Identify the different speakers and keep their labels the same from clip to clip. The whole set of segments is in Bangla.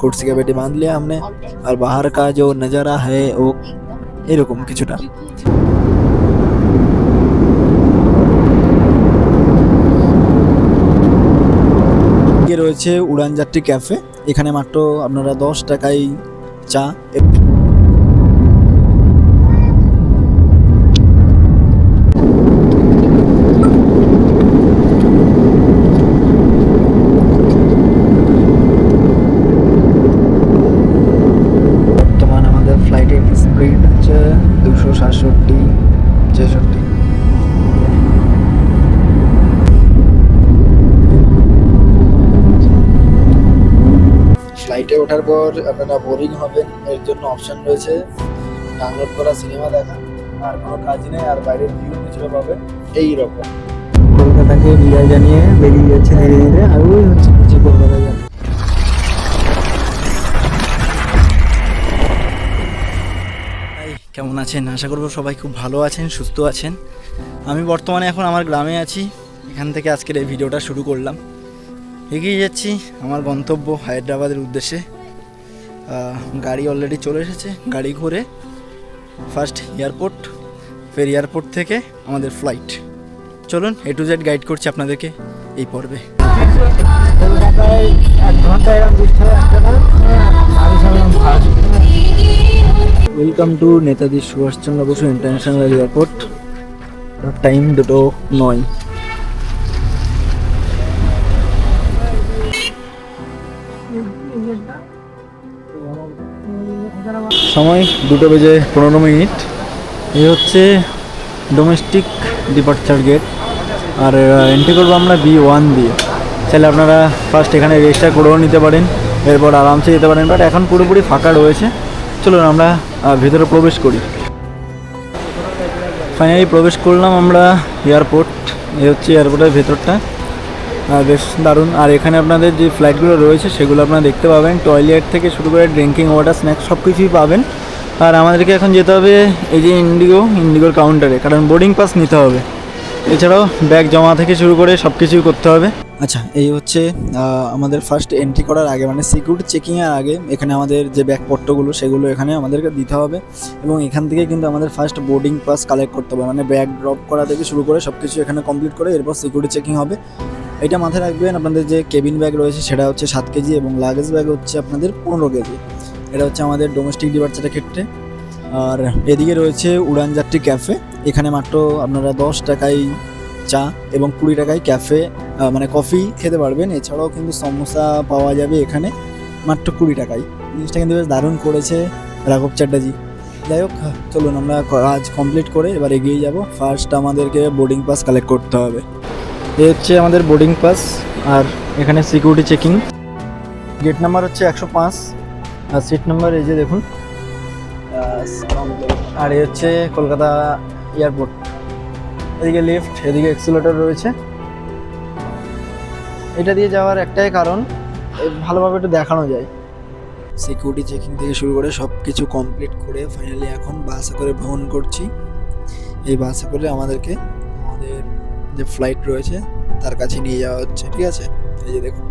Speaker 1: कुर्सी का बेटी बांध लिया हमने और बाहर का जो नज़ारा है वो এরকম কিছুটা। রয়েছে উড়ানযাত্রী ক্যাফে, এখানে মাত্র আপনারা 10 টাকায় চা ফ্লাইটের স্পিড হচ্ছে 267 66। ফ্লাইটে ওঠার পর আপনারা বোরিং হবেন, এর জন্য অপশন রয়েছে ডাউনলোড করা সিনেমা দেখা, আর কোনো কাজ নেই, আর বাইরের ভিউ কিছুটা পাবেন এইরকম। কলকাতাকে বিদায় জানিয়ে বেরিয়ে যাচ্ছে ধীরে ধীরে, আর ওই হচ্ছে নিচে কলকাতা যাচ্ছে। কেমন আছেন? আশা করব সবাই খুব ভালো আছেন, সুস্থ আছেন। আমি বর্তমানে এখন আমার গ্রামে আছি, এখান থেকে আজকের এই ভিডিওটা শুরু করলাম। এগিয়ে যাচ্ছি আমার গন্তব্য হায়দ্রাবাদের উদ্দেশ্যে। গাড়ি অলরেডি চলে এসেছে, গাড়ি ঘুরে ফার্স্ট এয়ারপোর্ট, ফের এয়ারপোর্ট থেকে আমাদের ফ্লাইট। চলুন A to Z গাইড করছি আপনাদেরকে এই পর্বে। Welcome to Netaji Subhash Chandra Bose international airport. Time 2:09। সময় 2:15। এই হচ্ছে ডোমেস্টিক ডিপার্চার গেট, আর এন্ট্রি করবো আমরা B1 দিয়ে। চাইলে আপনারা ফার্স্ট এখানে রেজিস্টার করেও নিতে পারেন, এরপর আরামসে যেতে পারেন, বাট এখন পুরোপুরি ফাঁকা রয়েছে। চলুন আমরা ভিতরে প্রবেশ করি। ফাইনালি প্রবেশ করলাম আমরা এয়ারপোর্ট। এই হচ্ছে এয়ারপোর্টের ভেতরটা, বেশ দারুণ। আর এখানে আপনাদের যে ফ্লাইটগুলো রয়েছে সেগুলো আপনারা দেখতে পাবেন, টয়লেট থেকে শুরু করে ড্রিঙ্কিং ওয়াটার, স্ন্যাক্স সব কিছুই পাবেন। আর আমাদেরকে এখন যেতে হবে এই যে ইন্ডিগোর কাউন্টারে, কারণ বোর্ডিং পাস নিতে হবে। এছাড়াও ব্যাগ জমা থেকে শুরু করে সব কিছুই করতে হবে। আচ্ছা, এই হচ্ছে আমাদের ফার্স্ট এন্ট্রি করার আগে, মানে সিকিউরিটি চেকিংয়ের আগে এখানে আমাদের যে ব্যাগপত্রগুলো সেগুলো এখানে আমাদেরকে দিতে হবে, এবং এখান থেকে কিন্তু আমাদের ফার্স্ট বোর্ডিং পাস কালেক্ট করতে হবে, মানে ব্যাগ ড্রপ করা থেকে শুরু করে সব কিছু এখানে কমপ্লিট করে এরপর সিকিউরিটি চেকিং হবে। এটা মাথায় রাখবেন, আপনাদের যে কেবিন ব্যাগ রয়েছে সেটা হচ্ছে 7 কেজি এবং লাগেজ ব্যাগ হচ্ছে আপনাদের 15 কেজি। এটা হচ্ছে আমাদের ডোমেস্টিক ডিপার্চারের ক্ষেত্রে। আর এদিকে রয়েছে উড়ানযাত্রী ক্যাফে, এখানে মাত্র আপনারা 10 টাকায় চা এবং 20 টাকায় ক্যাফে মানে কফি খেতে পারবেন। এছাড়াও কিন্তু সমোসা পাওয়া যাবে এখানে মাত্র 20 টাকায়। জিনিসটা কিন্তু বেশ দারুণ করেছে রাঘব চ্যাটার্জি। যাই হোক, চলুন আমরা কাজ কমপ্লিট করে এবার এগিয়ে যাব। ফার্স্ট আমাদেরকে বোর্ডিং পাস কালেক্ট করতে হবে। এই হচ্ছে আমাদের বোর্ডিং পাস, আর এখানে সিকিউরিটি চেকিং। গেট নাম্বার হচ্ছে 105, আর সিট নাম্বার এই যে দেখুন। আর এই হচ্ছে কলকাতা এয়ারপোর্ট। এদিকে লিফট, এদিকে এক্সিলেটর রয়েছে। এটা দিয়ে যাওয়ার একটাই কারণ, ভালোভাবে একটু দেখানো যায়। সিকিউরিটি চেকিং থেকে শুরু করে সব কিছু কমপ্লিট করে ফাইনালি এখন বাসে করে ভ্রমণ করছি। এই বাসে করে আমাদেরকে আমাদের যে ফ্লাইট রয়েছে তার কাছে নিয়ে যাওয়া হচ্ছে, ঠিক আছে? এই যে দেখুন,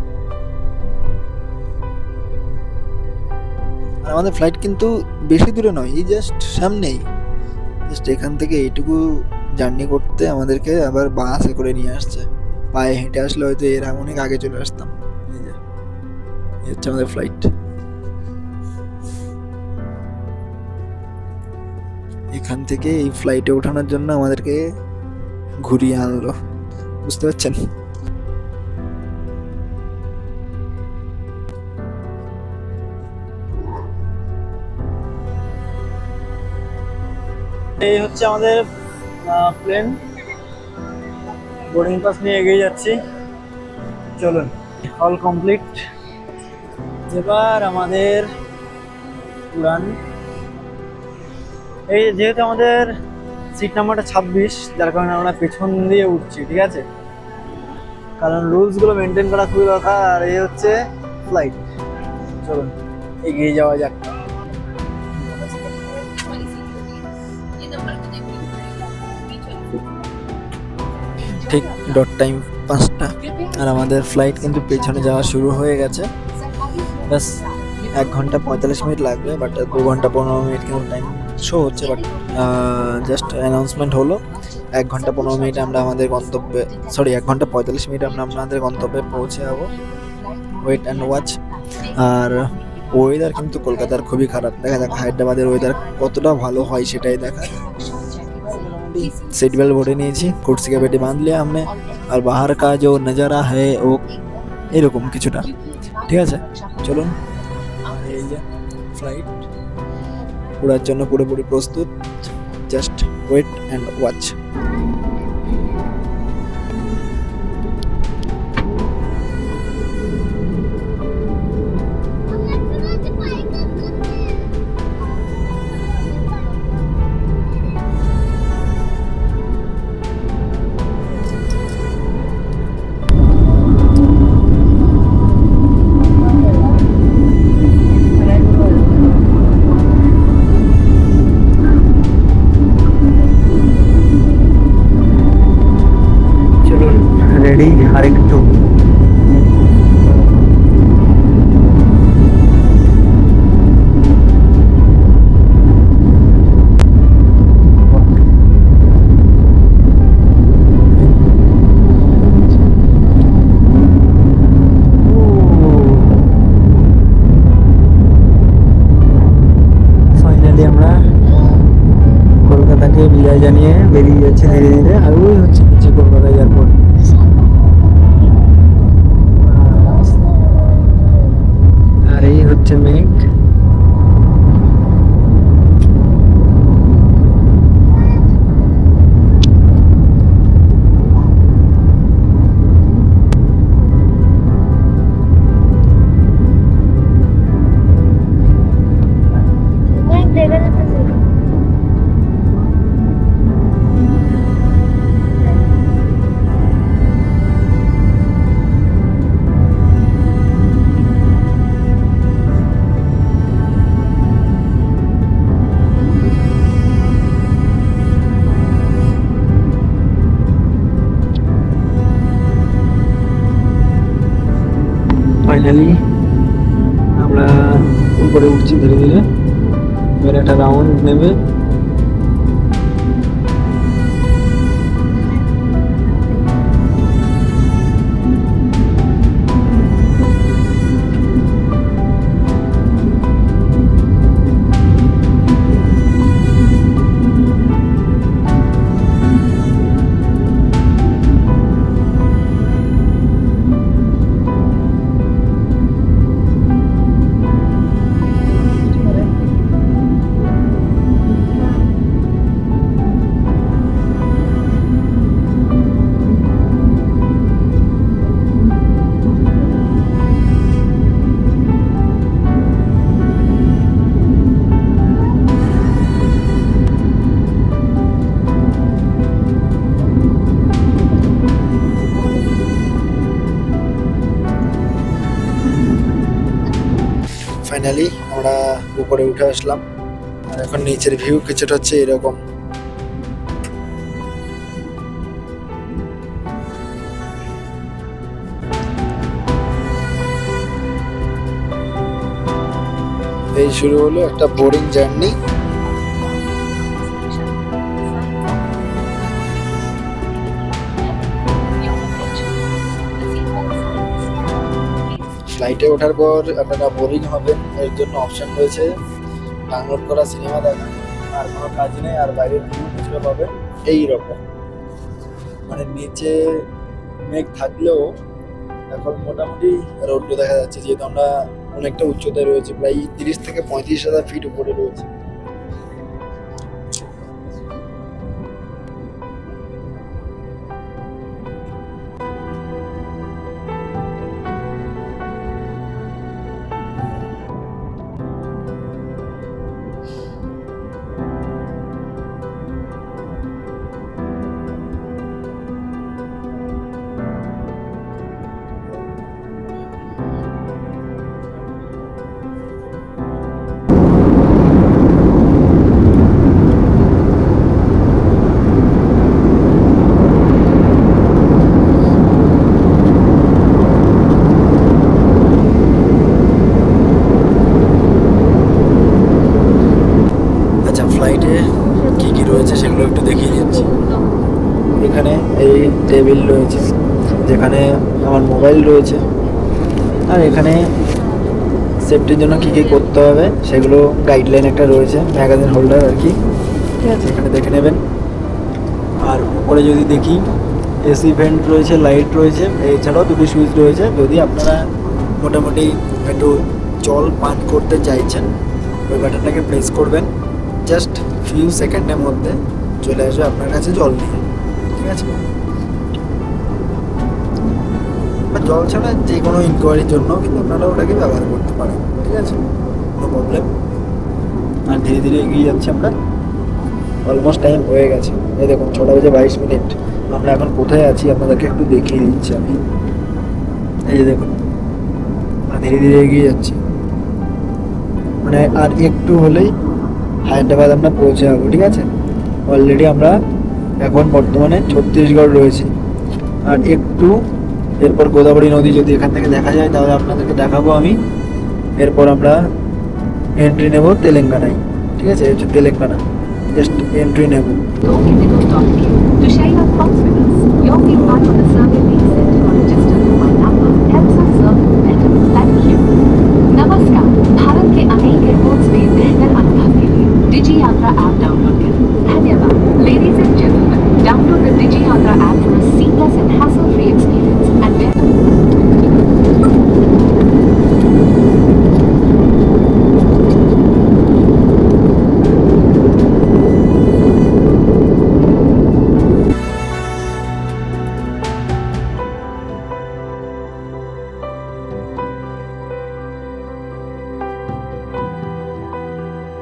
Speaker 1: আর আমাদের ফ্লাইট কিন্তু বেশি দূরে নয়, এই জাস্ট সামনেই। জাস্ট এখান থেকে এইটুকু জার্নি করতে আমাদেরকে আবার বাসে করে নিয়ে আসছে। পায়ে হেঁটে আসলে হয়তো এর অনেক আগে চলে আসতাম। এই যে এই হচ্ছে আমাদের ফ্লাইট। এখান থেকে এই ফ্লাইটে ওঠানোর জন্য আমাদেরকে ঘুরিয়ে আনলো, বুঝতে পারছেন? এই হচ্ছে আমাদের প্লেন, বোর্ডিং পাস নিয়ে এগিয়ে যাচ্ছি। চলুন, অল কমপ্লিট। এবার আমাদের উড়ান। এই যেহেতু আমাদের সিট নাম্বারটা 26, যার কারণে আমরা পেছন দিয়ে উঠছি, ঠিক আছে? কারণ রুলসগুলো মেনটেন করা খুবই দরকার। আর এই হচ্ছে ফ্লাইট। চলুন এগিয়ে যাওয়া যাক। ঠিক ডট টাইম 5টা, আর আমাদের ফ্লাইট কিন্তু পেছনে যাওয়া শুরু হয়ে গেছে। ব্যাস 1 ঘন্টা 45 মিনিট লাগবে, বাট 2 ঘন্টা 15 মিনিট কিন্তু টাইম শো হচ্ছে। বাট জাস্ট অ্যানাউন্সমেন্ট হলো 1 ঘন্টা 15 মিনিট আমরা আমাদের গন্তব্যে, সরি 1 ঘন্টা 45 মিনিট আমরা আপনাদের গন্তব্যে পৌঁছে যাবো। Wait and watch. আর ওয়েদার কিন্তু কলকাতার খুবই খারাপ, দেখা যাক হায়দ্রাবাদের ওয়েদার কতটা ভালো হয় সেটাই দেখা। सीट बेल्ट ভরে নিয়েছি, কুর্সি কে পেটে বাঁধ লিয়া हमने, আর বাহার কা जो नज़ारा है ও এরকম কিছুটা। ঠিক আছে, চলুন। এই যে ফ্লাইট উড়ার জন্য পুরোপুরি প্রস্তুত, just wait and watch. Ready আরেকটু। ফাইনালি আমরা কলকাতাকে বিদায় জানিয়ে বেরিয়ে যাচ্ছি ধীরে ধীরে। আর ওই হচ্ছে নিচে কলকাতা এয়ারপোর্ট। আর এই হচ্ছে মেঘ। ফাইনালি আমরা উপরে উঠছি ধীরে ধীরে। এবার একটা রাউন্ড নেবে। ফাইনালি আমরা উপরে উঠে আসলাম। আর এখন নিচের ভিউ কিছুটা হচ্ছে এরকম। এই শুরু হলো একটা বোরিং জার্নি। ফ্লাইটে ওঠার পর আপনারা বোরিং হবেন, এর জন্য অপশন রয়েছে ডাউনলোড করা সিনেমা দেখা। আর কোনো কাজ নেই, আর বাইরের ভিউ কিছুটা পাবেন এইরকম। মানে নিচে মেঘ থাকলেও এখন মোটামুটি রোডগুলো দেখা যাচ্ছে, যেহেতু আমরা অনেকটা উচ্চতায় রয়েছে, প্রায় 30 থেকে 35,000 ফিট উপরে রয়েছে। ফ্লাইটে কী কী রয়েছে সেগুলো একটু দেখিয়ে দিচ্ছি। এখানে এই টেবিল রয়েছে যেখানে আমার মোবাইল রয়েছে, আর এখানে সেফটির জন্য কী কী করতে হবে সেগুলো গাইডলাইন একটা রয়েছে, ম্যাগাজিন হোল্ডার আর কি, ঠিক আছে, এখানে দেখে নেবেন। আর উপরে যদি দেখি এসি ভেন্ট রয়েছে, লাইট রয়েছে, এছাড়াও দুটি সুইচ রয়েছে। যদি আপনারা মোটামুটি একটু জল পান করতে চাইছেন ওই বাটনটাকে প্রেস করবেন, জাস্ট ফিউ সেকেন্ডের মধ্যে চলে আসবে আপনার কাছে জল নিয়ে, ঠিক আছে। বা জল ছাড়া যে কোনো ইনকোয়ারির জন্য কিন্তু আপনারা ওটাকে ব্যবহার করতে পারেন, ঠিক আছে, নো প্রবলেম। আর ধীরে ধীরে এগিয়ে যাচ্ছি আমরা, অলমোস্ট টাইম হয়ে গেছে। এই দেখুন 6:22। আমরা এখন কোথায় আছি আপনাদেরকে একটু দেখিয়ে দিচ্ছি আমি। এই যে দেখুন আমরা ধীরে ধীরে এগিয়ে যাচ্ছি, মানে আর একটু হলেই হায়দ্রাবাদ আমরা পৌঁছে যাবো, ঠিক আছে। অলরেডি আমরা এখন বর্তমানে ছত্তিশগড় রয়েছি, আর একটু এরপর গোদাবরী নদী যদি এখান থেকে দেখা যায় তাহলে আপনাদেরকে দেখাবো আমি। এরপর আমরা এন্ট্রি নেব তেলেঙ্গানায়, ঠিক আছে, হচ্ছে তেলেঙ্গানা, জাস্ট এন্ট্রি নেব।
Speaker 2: To share your thoughts with us, your feedback on the survey being sent or registered mobile number helps us serve you better. Thank you. नमस्कार, भारत के अनेक एयरपोर्ट्स में बेहतर अनुभव के लिए डिजी यात्रा ऐप डाउनलोड करें। धन्यवाद। Ladies and gentlemen, download the Digi Yatra app for a seamless and hassle-free experience and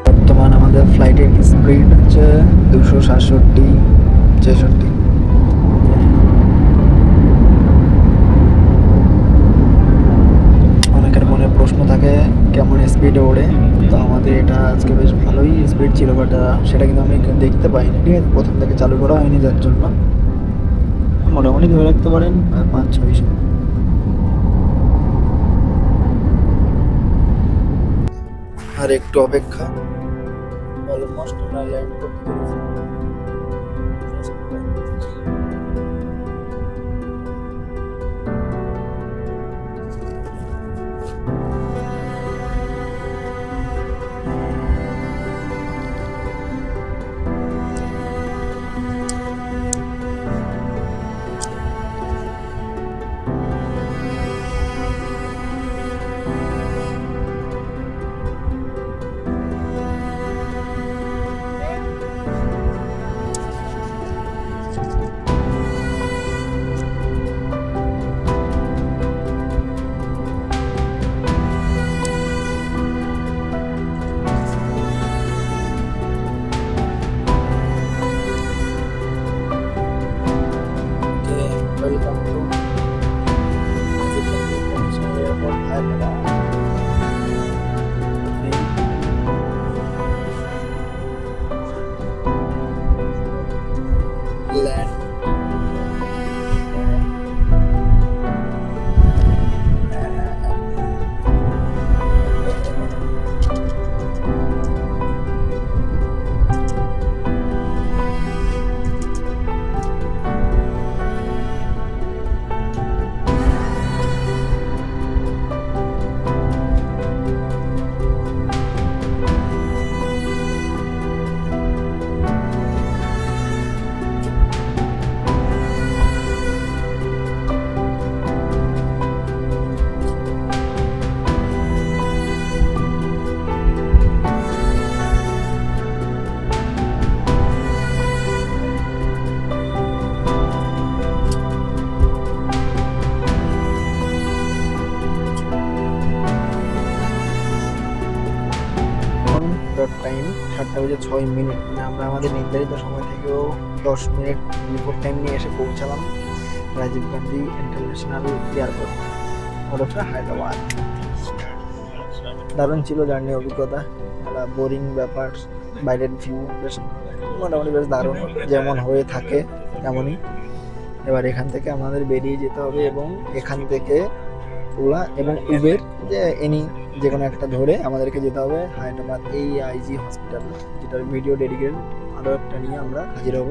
Speaker 1: বর্তমান আমাদের ফ্লাইটের স্পিড হচ্ছে 267-66। অনেকের মনে প্রশ্ন থাকে কেমন স্পিডে ওড়ে, তো আমাদের এটা আজকে বেশ ভালোই স্পিড ছিল, বাট সেটা কিন্তু আমি দেখতে পাইনি, ঠিক আছে, প্রথম থেকে চালু করা হয়নি, যার জন্য মোটামুটি ধরে রাখতে পারেন 5-600। আর একটু অপেক্ষা, অলমোস্ট আমরা ল্যান্ড করতে পেরেছি। Welcome to Azipur International Airport, Hyderabad. Land. Time 7:06, মানে আমরা আমাদের নির্ধারিত সময় থেকেও 10 মিনিট বিফোর টাইম নিয়ে এসে পৌঁছালাম রাজীব গান্ধী ইন্টারন্যাশনাল এয়ারপোর্ট, ওটা হায়দ্রাবাদ। দারুণ ছিল জার্নি অভিজ্ঞতা, একটা বোরিং ব্যাপার, বাইরের ভিউ বেশ মোটামুটি বেশ দারুণ, যেমন হয়ে থাকে তেমনই। এবার এখান থেকে আমাদের বেরিয়ে যেতে হবে এবং এখান থেকে ওলা এবং উবের যে এনি যে কোনো একটা ধরে আমাদেরকে যেতে হবে হায়দ্রাবাদ AIG হসপিটাল, যেটার ভিডিও ডেডিকেটেড আরও একটা নিয়ে আমরা হাজির হব।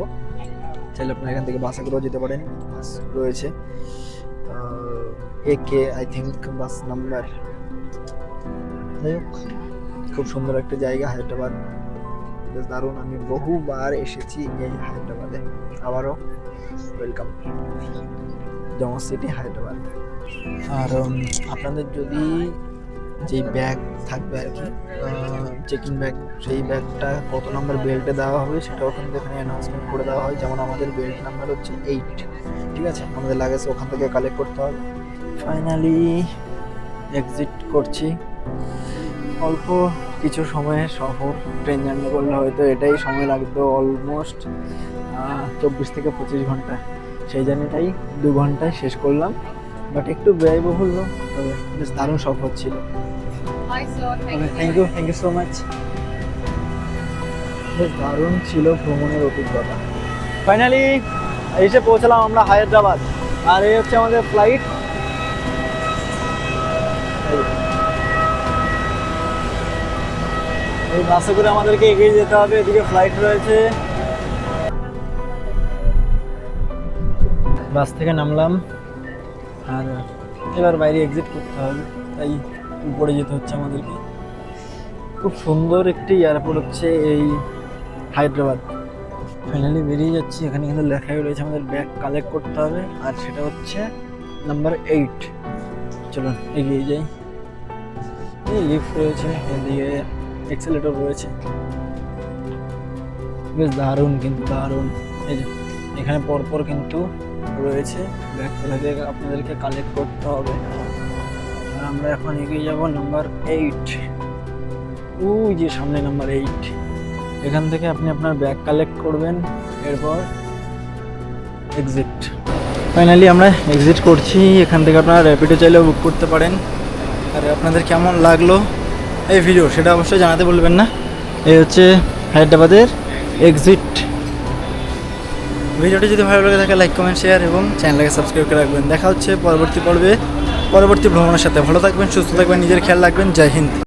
Speaker 1: চাইলে আপনারা এখান থেকে বাসে করেও যেতে পারেন, বাস রয়েছে AK I think bus number. যাই হোক, খুব সুন্দর একটা জায়গা হায়দ্রাবাদ, বেশ দারুণ। আমি বহুবার এসেছি এই হায়দ্রাবাদে, আবারও ওয়েলকাম জমা সিটি হায়দ্রাবাদ। আর আপনাদের যদি যেই ব্যাগ থাকবে আর কি চেকিং ব্যাগ, সেই ব্যাগটা কত নাম্বার বেল্টে দেওয়া হবে সেটাও কিন্তু এখানে অ্যানাউন্সমেন্ট করে দেওয়া হয়। যেমন আমাদের বেল্ট নাম্বার হচ্ছে 8, ঠিক আছে, আমাদের লাগেজ ওখান থেকে কালেক্ট করতে হবে। ফাইনালি এক্সিট করছি। অল্প কিছু সময়ের সফর, ট্রেন জার্নি করলে হয়তো এটাই সময় লাগতো অলমোস্ট 24 থেকে 25 ঘন্টা, সেই জার্নিটাই 2 ঘন্টায় শেষ করলাম। বাট একটু ব্যয়বহুল, তবে বেশ দারুণ সফর ছিল। Thank you so much. বেশ দারুণ ছিল ভ্রমণের অভিজ্ঞতা। ফাইনালি এসে পৌঁছলাম আমরা হায়দ্রাবাদ, আর এই হচ্ছে আমাদের ফ্লাইট। এই বাসে করে আমাদেরকে এগিয়ে যেতে হবে, এদিকে ফ্লাইট রয়েছে। বাস থেকে নামলাম, আর এবার বাইরে এক্সিট করতে হবে, তাই উপরে যেতে হচ্ছে আমাদেরকে। খুব সুন্দর একটি এয়ারপোর্ট হচ্ছে এই হায়দ্রাবাদ। ফাইনালি বেরিয়ে যাচ্ছি। এখানে কিন্তু লেখাই রয়েছে আমাদের ব্যাগ কালেক্ট করতে হবে, আর সেটা হচ্ছে নাম্বার 8। চলুন এগিয়ে যাই। এই লিফট রয়েছে, এদিকে এক্সেলেটর রয়েছে, বেশ দারুণ, কিন্তু দারুণ। এই যে এখানে পরপর কিন্তু রয়েছে ব্যাগ, থেকে আপনাদেরকে কালেক্ট করতে হবে। আর আমরা এখন এগিয়ে যাব নাম্বার 8। ওই যে সামনে নাম্বার 8, এখান থেকে আপনি আপনার ব্যাগ কালেক্ট করবেন, এরপর এক্সিট। ফাইনালি আমরা এক্সিট করছি। এখান থেকে আপনারা র্যাপিডো চাইলেও বুক করতে পারেন। আর আপনাদের কেমন লাগলো এই ভিডিও সেটা অবশ্যই জানাতে বলবেন না। এই হচ্ছে হায়দ্রাবাদের এক্সিট। ভিডিওটি যদি ভালো লাগে থাকে লাইক, কমেন্ট, শেয়ার এবং চ্যানেলটাকে সাবস্ক্রাইব করে রাখবেন। দেখা হচ্ছে পরবর্তী পর্বে পরবর্তী ভ্রমণের সাথে। ভালো থাকবেন, সুস্থ থাকবেন, নিজের খেয়াল রাখবেন। জয় হিন্দ।